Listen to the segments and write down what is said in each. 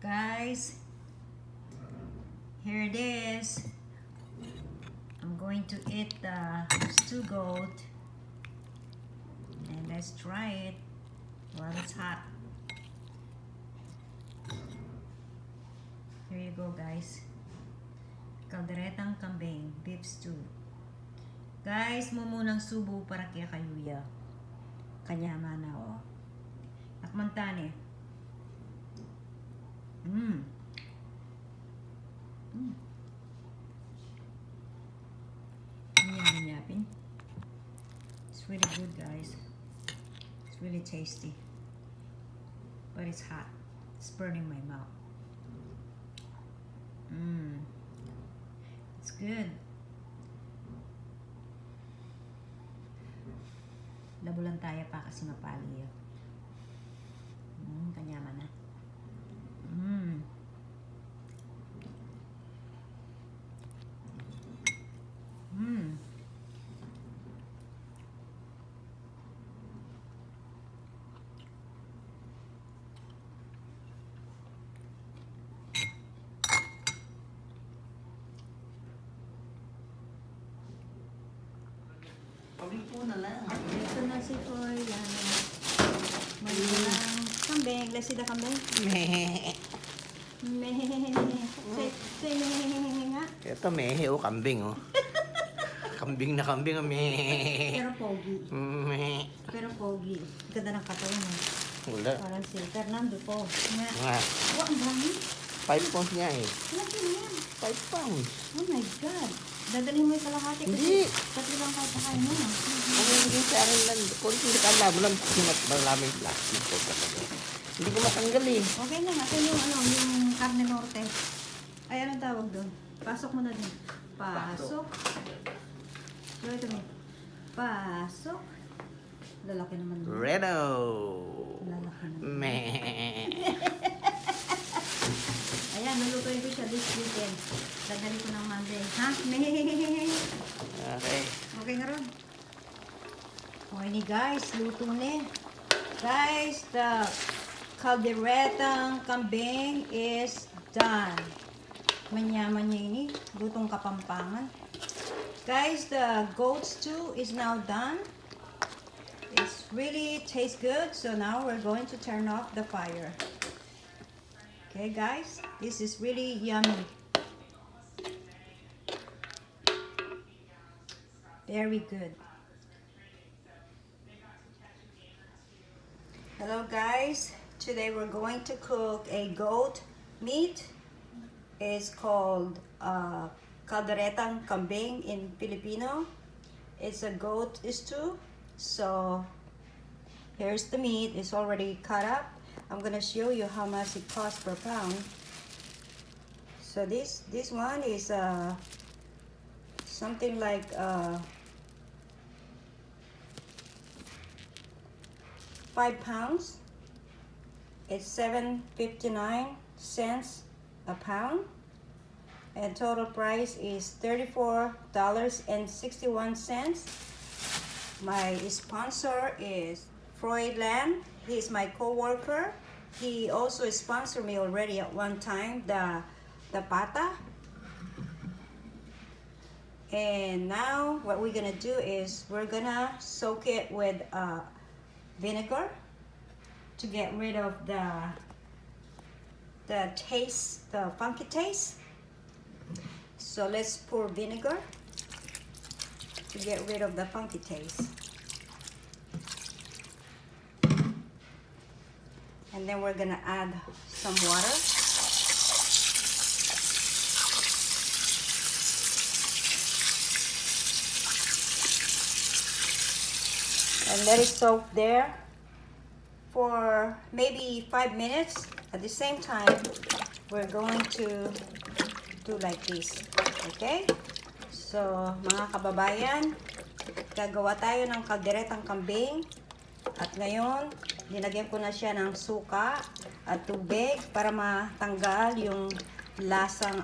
Guys, here it is. I'm going to eat the stew goat. And let's try it while it's hot. Here you go, guys. Kalderetang kambing, beef stew. Guys, mumunang subo para kaya kayuya. Kanya mana o. Akmantane. Yummy. It's really good, guys. It's really tasty. But it's hot. It's burning my mouth. It's good. Labulan tayo pa kasi mapali yun. Kanyaman na. Pabliko na lang. Ito na si Koy. Malang kambing. Let's see the kambing. Mehe. Say nga. Ito mehe o kambing o. Kambing na kambing o mehe. Pero pogi. Mehe. Pero pogi. Ganda ng katawan mo. Wala. Parang si Fernando po. Nga. Nga. Oh, ang dami. 5 pounds niya eh. Laki na yan. 5 pounds. Oh my God. Dadalhin mo yung kalahati kasi Hindi. tatlo lang kahit nakain mo. Ano yung sa akin lang. Kung hindi ka alam mo lang, maraming plastic ko talaga. Hindi ko matanggal eh. Okay na. Ito yung carne norte. Ay, anong tawag doon? Pasok mo na din. Pasok. Ito mo. Pasok. Lalaki naman doon. Reno. Lalaki naman. Mehe. Ayan, nulutuin ko siya this weekend. Dadali ko ng Monday. Ha? Okay. Okay nga ron. Okay ni guys, luto ni. Guys, the kalderetang kambing is done. Manyaman niya ini. Lutong kapampangan. Guys, the goat stew is now done. It's really tastes good. So now we're going to turn off the fire. Okay guys, this is really yummy. Very good. Hello guys, today we're going to cook a goat meat. It's called Kalderetang kambing in Filipino. It's a goat stew. So here's the meat. It's already cut up. I'm gonna show you how much it costs per pound. So this one is something like 5 pounds. It's 7.59 cents a pound, and total price is $34.61. My sponsor is Freudland. He's my co-worker. He also sponsored me already at one time, the pata. And now what we're gonna do is we're gonna soak it with vinegar to get rid of the taste, the funky taste. So let's pour vinegar to get rid of the funky taste. And then we're gonna add some water. And let it soak there for maybe 5 minutes. At the same time, we're going to do like this. Okay? So, mga kababayan, gagawa tayo ng kalderetang kambing. At ngayon, dinagyan ko na siya ng suka at tubig para matanggal yung lasang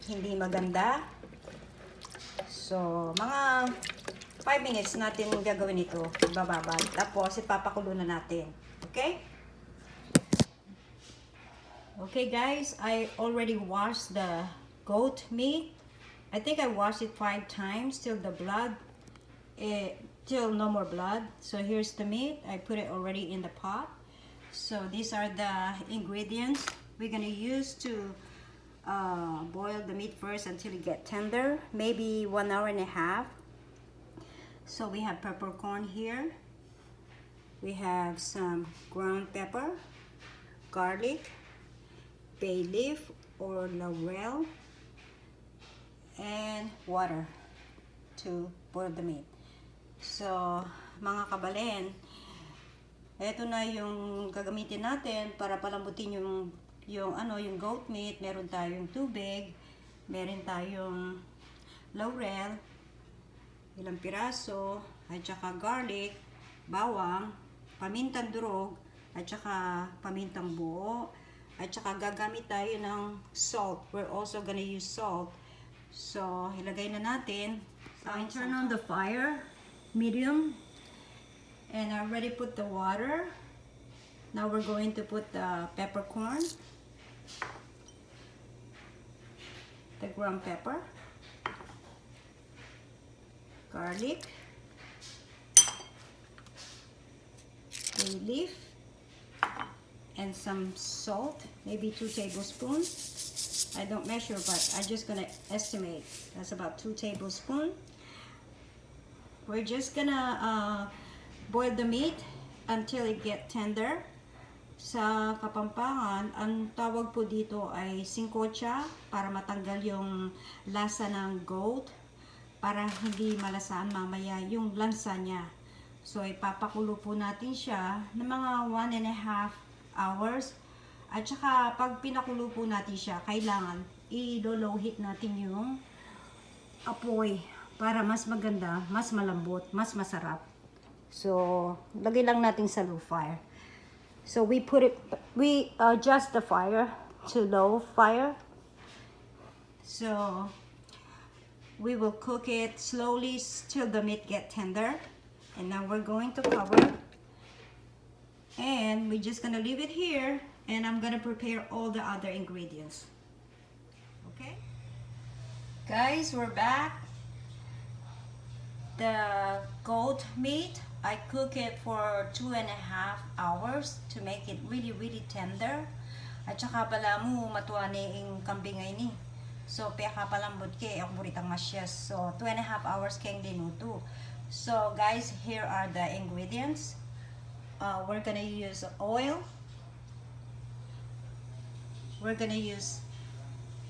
hindi maganda. So, mga 5 minutes natin gagawin ito. Bababad. Tapos, ipapakulo na natin. Okay? Okay guys, I already washed the goat meat. I think I washed it 5 times till the blood, till no more blood. So here's the meat. I put it already in the pot. So these are the ingredients we're gonna use to boil the meat first until it get tender, maybe 1 hour and a half. So we have peppercorn here. We have some ground pepper, garlic, bay leaf or laurel, and water to boil the meat. So, mga kabalen, eto na yung gagamitin natin para palambutin yung goat meat. Meron tayong tubig, meron tayong laurel, ilang piraso, at saka garlic, bawang, pamintang durog, at saka pamintang buo, at saka gagamit tayo ng salt. We're also gonna use salt. So, ilagay na natin. I turn on the fire, medium, and I already put the water. Now we're going to put the peppercorn, the ground pepper, garlic, bay leaf, and some salt, maybe 2 tablespoons. I don't measure, but I'm just gonna estimate. That's about 2 tablespoons. We're just gonna boil the meat until it get tender. Sa Kapampangan, ang tawag po dito ay singkotsa, para matanggal yung lasa ng goat, para hindi malasaan mamaya yung lansa niya. So ipapakulo po natin siya ng mga 1.5 hours. At saka pag pinakulo po natin siya, kailangan i-low heat natin yung apoy para mas maganda, mas malambot, mas masarap. So lagay lang natin sa low fire. So we adjust the fire to low fire. So we will cook it slowly till the meat get tender. And now we're going to cover. And we're just gonna leave it here. And I'm gonna prepare all the other ingredients. Okay? Guys, we're back. The goat meat, I cook it for 2.5 hours to make it really, really tender. At saka pala mo matuwa ni yung kambing ay ni. So, peka palambot ke, ako buritang masyas. So, 2.5 hours keng dinuto. So, guys, here are the ingredients. We're gonna use oil. We're gonna use,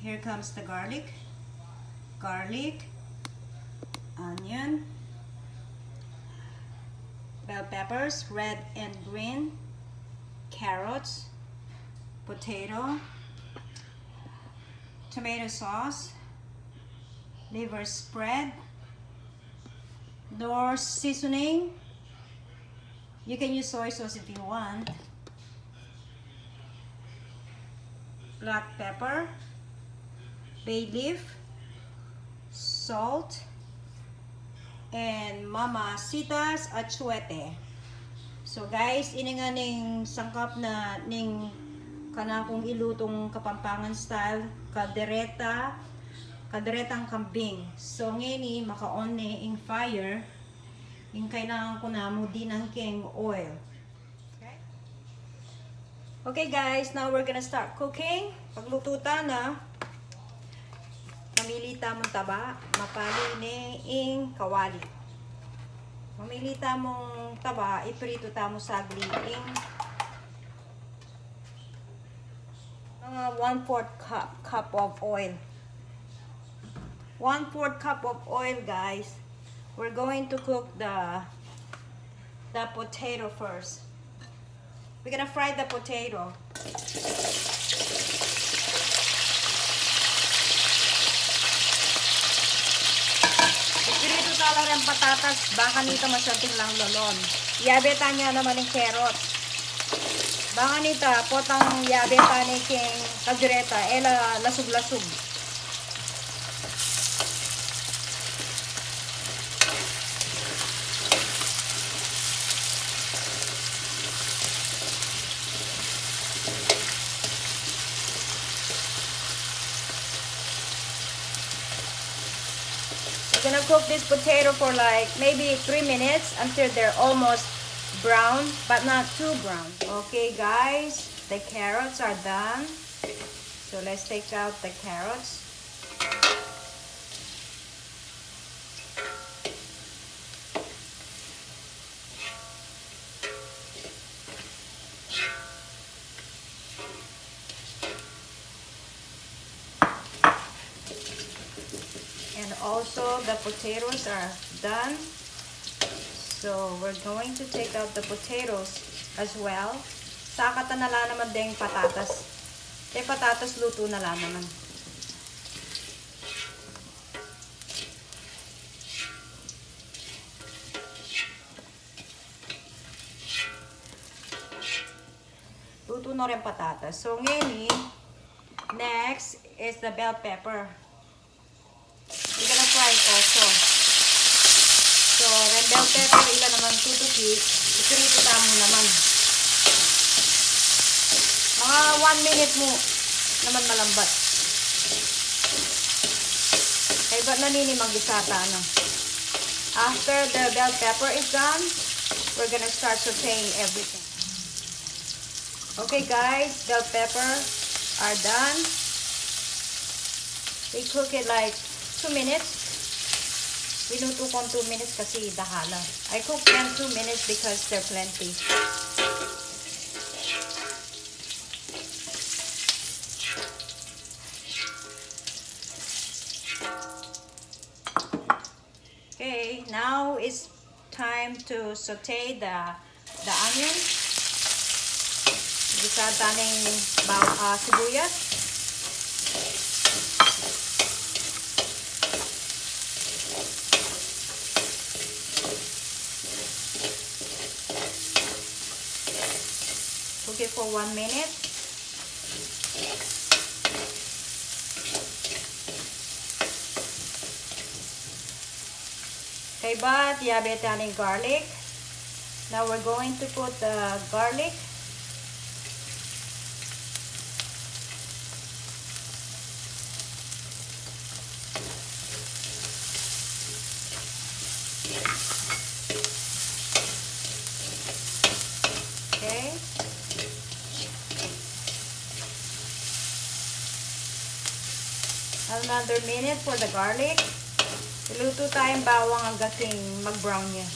here comes the garlic, onion, bell peppers, red and green, carrots, potato, tomato sauce, liver spread, door seasoning. You can use soy sauce if you want. Black pepper, bay leaf, salt, and mamasitas at suete. So guys, ini nga ning sangkap na ning kanakong ilutong Kapampangan style, kalderetang kambing. So ngini maka-on ni ing fire, ing kailangan ko na mo din ang king oil. Okay guys, now we're gonna start cooking. Pagluto ta na, mamilita mong taba, mapali ni ing kawali. Mamilita mong taba, iprito ta mo sagli ing mga 1/4 cup of oil. 1/4 cup of oil, guys. We're going to cook the potato first. We're gonna fry the potato. Ipirito tala rin patatas, baka nito masyadong lang lolon. Yabeta niya naman ng carrots. Baka nito, potang yabeta ni king kaldereta, ela lasug-lasug. we're gonna cook this potato for like maybe 3 minutes until they're almost brown, but not too brown. Okay guys, the carrots are done. So let's take out the carrots. And also the potatoes are done. So we're going to take out the potatoes as well. Saka ta na lang naman din patatas. Yung patatas luto na lang naman. Luto na rin patatas. So ngayon, next is the bell pepper. We're gonna fry it also. So, red bell pepper, ilan naman tutuki. Ikurito mo naman. Mga 1 minute mo naman malambat. Kaya ba't nanini mag-isata, ano? After the bell pepper is done, we're gonna start sauteing everything. Okay guys, bell pepper are done. We cook it like 2 minutes. Binuto ko 2 minutes kasi dahala. I cook them 2 minutes because they're plenty. Okay, now it's time to saute the onion. Gisa taning sibuyas. Cook it for 1 minute. Okay, but yabe taning garlic. Now we're going to put the garlic. Okay. Another minute for the garlic. Iluto tayong bawang hanggang mag-brown niya.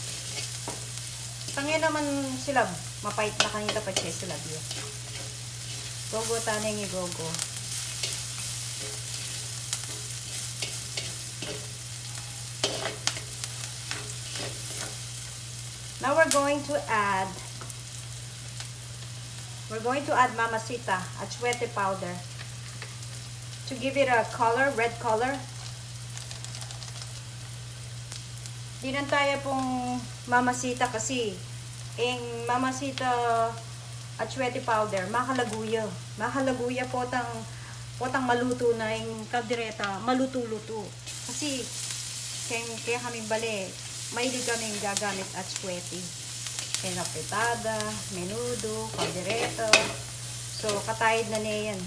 Tangin naman sila, mapait na kanita pa siya sila diyo. Gogo taneng igogo. Now we're going to add mamacita, achwete powder. To give it a color, red color. Di na tayo pong mamacita kasi yung mamacita achwete powder, makalaguya. Makalaguya po tang maluto na yung kaldereta, maluto-luto. Kasi kaya kami bali, mahilig kami gagamit achwete. Kaya petada, menudo, kaldereta. So, katayid na niya yan.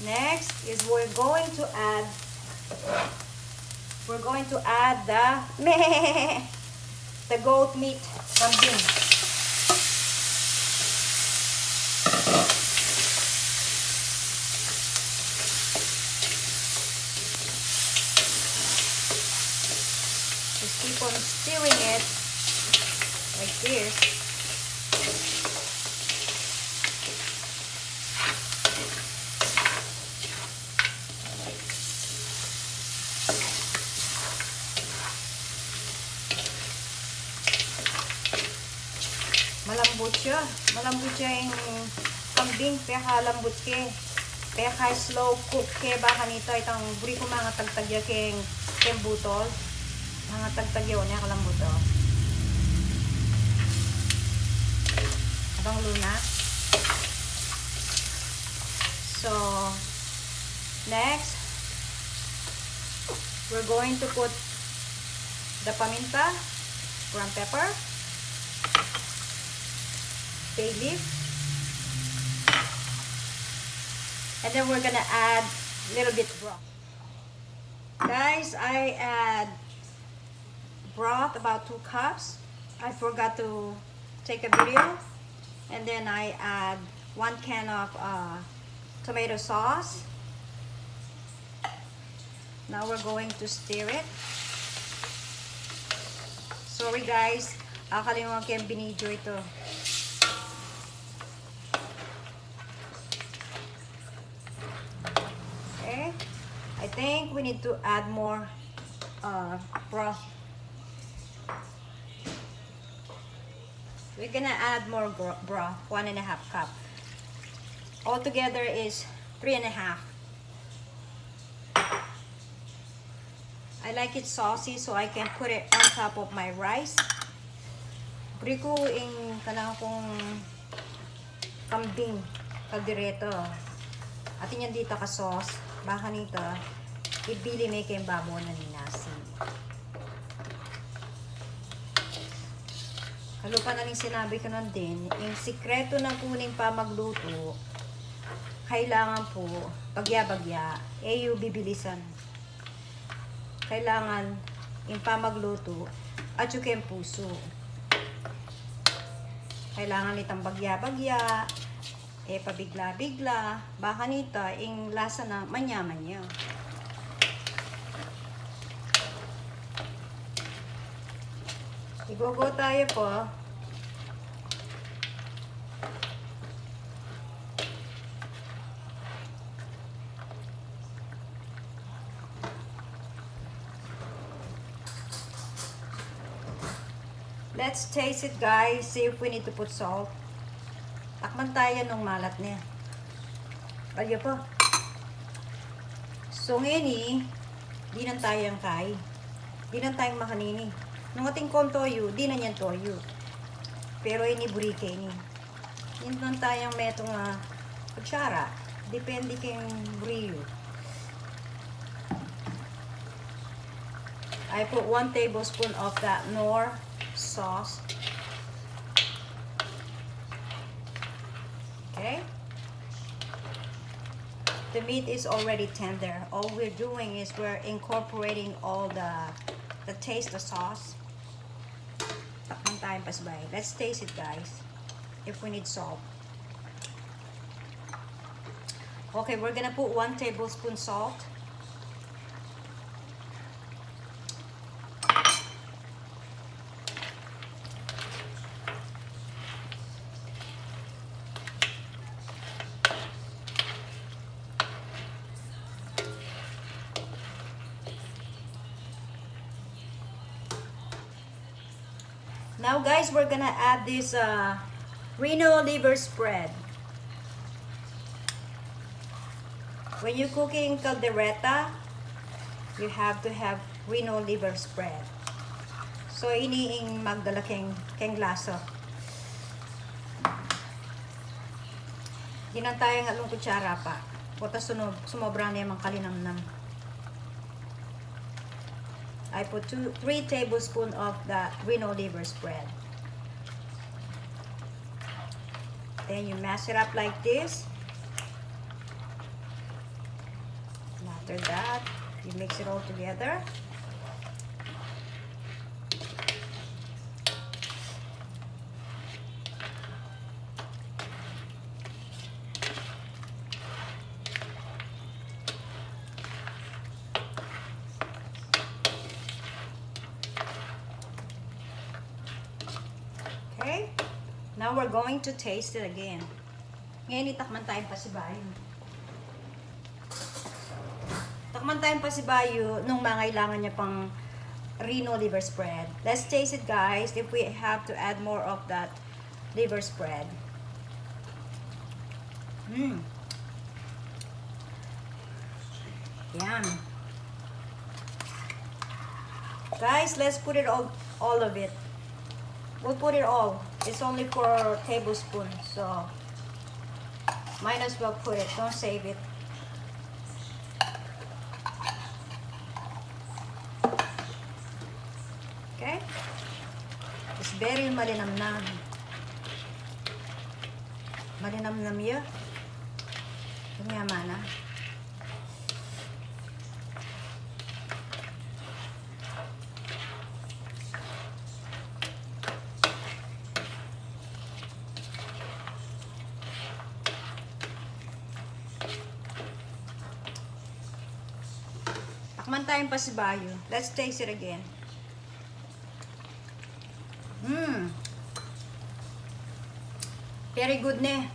Next is we're going to add the goat meat kambing. Just keep on stirring it like this. Malambot siya yung kambing, kaya lambot ke. Kaya slow cook ke baka nito itang buri ko mga tagtagya keng butol. Mga tagtagya o niya kalambot o. Abang luna. So, next, we're going to put the paminta, brown pepper, bay leaf, and then we're gonna add a little bit broth. Guys, I add broth about 2 cups. I forgot to take a video. And then I add 1 can of tomato sauce. Now we're going to stir it. Sorry guys, akalimutan ko yung binidyo ito. Okay, I think we need to add more broth. We're gonna add more broth, 1.5 cup. Altogether is 3.5. I like it saucy so I can put it on top of my rice. Bri ko ing kanang kong kambing, kaldereto. Atin yan dito ka sauce. Baka nito, ibili may kayong babo na ninasi. Kalupa na rin sinabi ko nun din, yung sikreto ng kuning pa magluto, kailangan po, bagya-bagya, yung bibilisan. Kailangan yung pa magluto, at yung puso. Kailangan itang bagya-bagya, pabigla-bigla, baka nito, yung lasa na manya-manya. Igogo tayo po. Let's taste it guys. See if we need to put salt. Takman tayo nung malat niya. Kaya po. So ngayon di nang tayong kay. Di nang tayong makanini. Nung ating kong toyo, di na niyan toyo. Pero ini burike ini. Yun lang tayong metong kutsara. Depende kayong buriyo. I put 1 tablespoon of that Knorr sauce. Okay. The meat is already tender. All we're doing is we're incorporating all the taste of sauce. Takpan tayong pasbay. Let's taste it guys. If we need salt. Okay, we're gonna put 1 tablespoon salt. Now guys, we're gonna add this Reno liver spread. When you're cooking caldereta, you have to have Reno liver spread. So iniing magdala keng laso. Di na tayo nga lung kutsara pa. Puta sumobra na yung kalinamnam. I put 3 tablespoons of the Reno liver spread. Then you mash it up like this. And after that, you mix it all together. Okay, now we're going to taste it again. Ngayon, itakman tayong pasibayo. Takman tayong pasibayo nung mangailangan niya pang Reno liver spread. Let's taste it guys if we have to add more of that liver spread. Yum. Guys, let's put it all of it. We'll put it all. It's only 4 tablespoons, so might as well put it. Don't save it. Okay? It's very malinamnam. Malinamnam yun. Kumiyama na. Meron tayong pasibayo. Let's taste it again. Very good ne.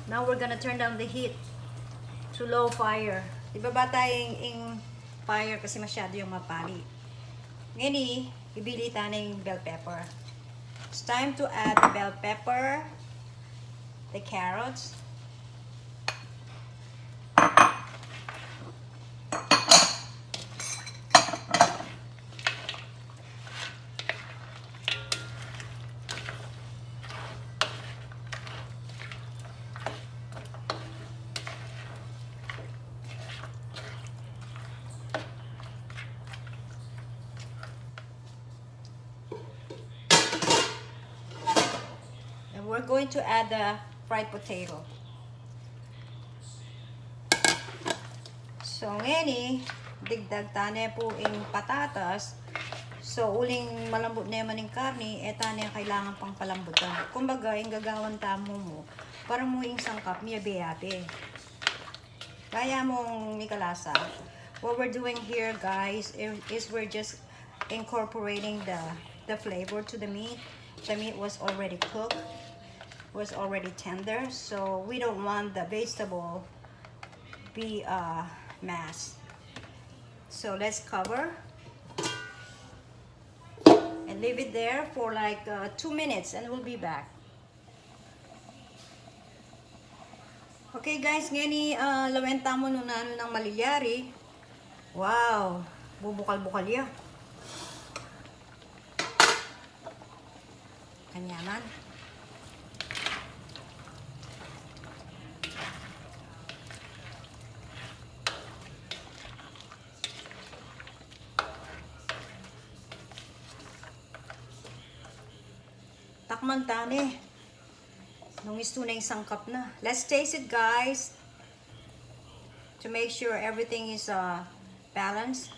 Now we're gonna turn down the heat to low fire. Diba ba tayong fire kasi masyado yung mapali. Ngayon, ibili tayo ng bell pepper. It's time to add the bell pepper, the carrots, we're going to add the fried potato. So, ngayon digdag tane po yung patatas. So, uling malambot na yaman yung karni, tane kailangan pang palambutan. Kumbaga, yung gagawan tamo mo, para mo yung sangkap, miya beyate. Kaya mong mikalasa. What we're doing here, guys, is we're just incorporating the flavor to the meat. The meat was already cooked. Was already tender, so we don't want the vegetable be mass. So let's cover and leave it there for like 2 minutes and we'll be back. Okay guys, ngayon lawenta mo nung ano ng maliyari. Wow, bubukal-bukal ya. Kanyaman. Takman tane. Nung isto na yung sangkap na. Let's taste it, guys. To make sure everything is balanced.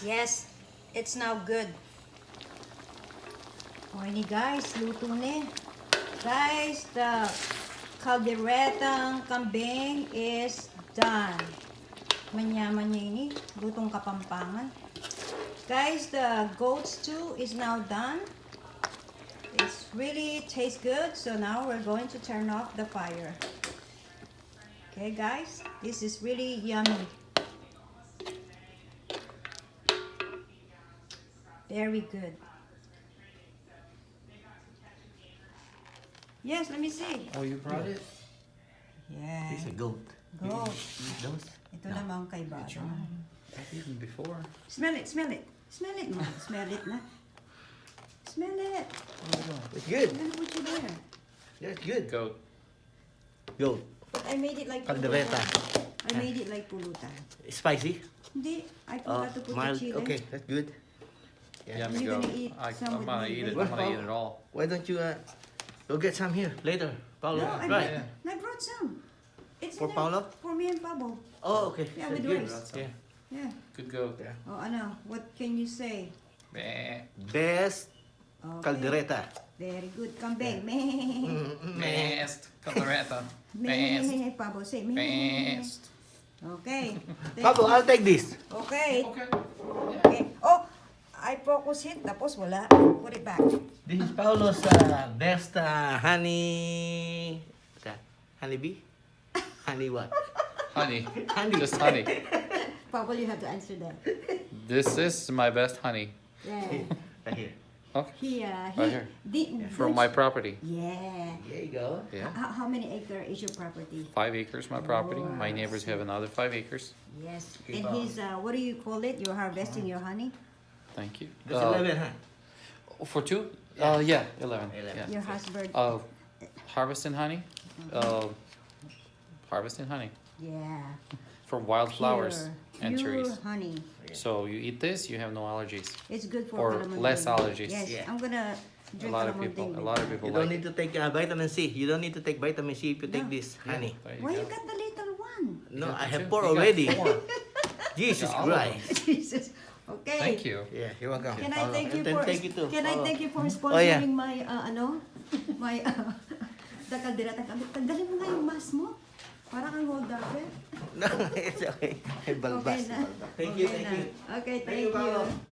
Yes, it's now good. Okay ni guys, luto na. Guys, the kalderetang kambing is done. Manyaman niya ini. Lutong kapampangan. Guys, the goat stew is now done. It's really tastes good. So now we're going to turn off the fire. Okay, guys, this is really yummy. Very good. Yes, let me see. Oh, you brought it? Yeah. It's a goat. Goat. Eat those? Ito naman kay Bado. I've eaten before. Smell it, smell it. Smell it, man. Smell it na. Smell it. It's good. I'm gonna put you there. Yeah, it's good. Goat. Goat. But I made it like Kaldereta. I made it like pulutan. Spicy? Hindi, I forgot to put the Mild. chili. Okay, that's good. Yeah, You're gonna eat some I'm with gonna me eat it. later. I'm gonna eat it all. Why don't you go get some here later, Paulo? No, I, Right. I brought some. It's For enough Paolo? For me and Pablo. Oh, okay. Yeah, That's with good. rice. Yeah. Yeah. Good goat. Yeah. Oh, ano, what can you say? Meh. Best Okay. kaldereta. Very good. Kambing. Meh. Mest. Kalderetang. Meh. Pablo, say meh. Mest. Okay. Pablo, I'll take this. Okay. Okay. Okay. Oh, I focus it, tapos wala. Put it back. This is Paulo's best honey. What's that? Honey bee? Honey what? Honey. Honey. Just honey. Pablo, you have to answer that. This is my best honey. Yeah. Right here. Okay. He, here. the- From my property. Yeah. There you go. Yeah. How many acre is your property? 5 acres, my property. My neighbors have another 5 acres. Yes. Keep And on. he's, what do you call it? You're harvesting your honey? Thank you. That's 11, huh? For 2? Yeah, 11. 11. Yeah. Your husband? Harvesting honey. Harvesting honey Yeah. from wildflowers and Pure trees. honey. So you eat this, you have no allergies. It's good for Or calamari. less allergies. Yes, Yeah. I'm gonna A drink lot of calamari people, a with lot of that. people You don't like need it. to take vitamin C. You don't need to take vitamin C if you take No. this honey. There Why you go. got the little one? No, got I the have two? 4 You got already. 4. Jesus Yeah, all of them. Christ. Jesus. Okay. Thank you. Yeah, you're welcome. Can I Paulo. thank you And then for thank you too. Can I Paulo. thank you for Oh, sponsoring yeah. my my the Kalderetang. Dali mo nga yung mask mo Parang ang hold up eh. No, it's okay. Ay, balbas. Okay na. Thank you, Okay thank na. you. Okay, Thank you, thank Paolo. you.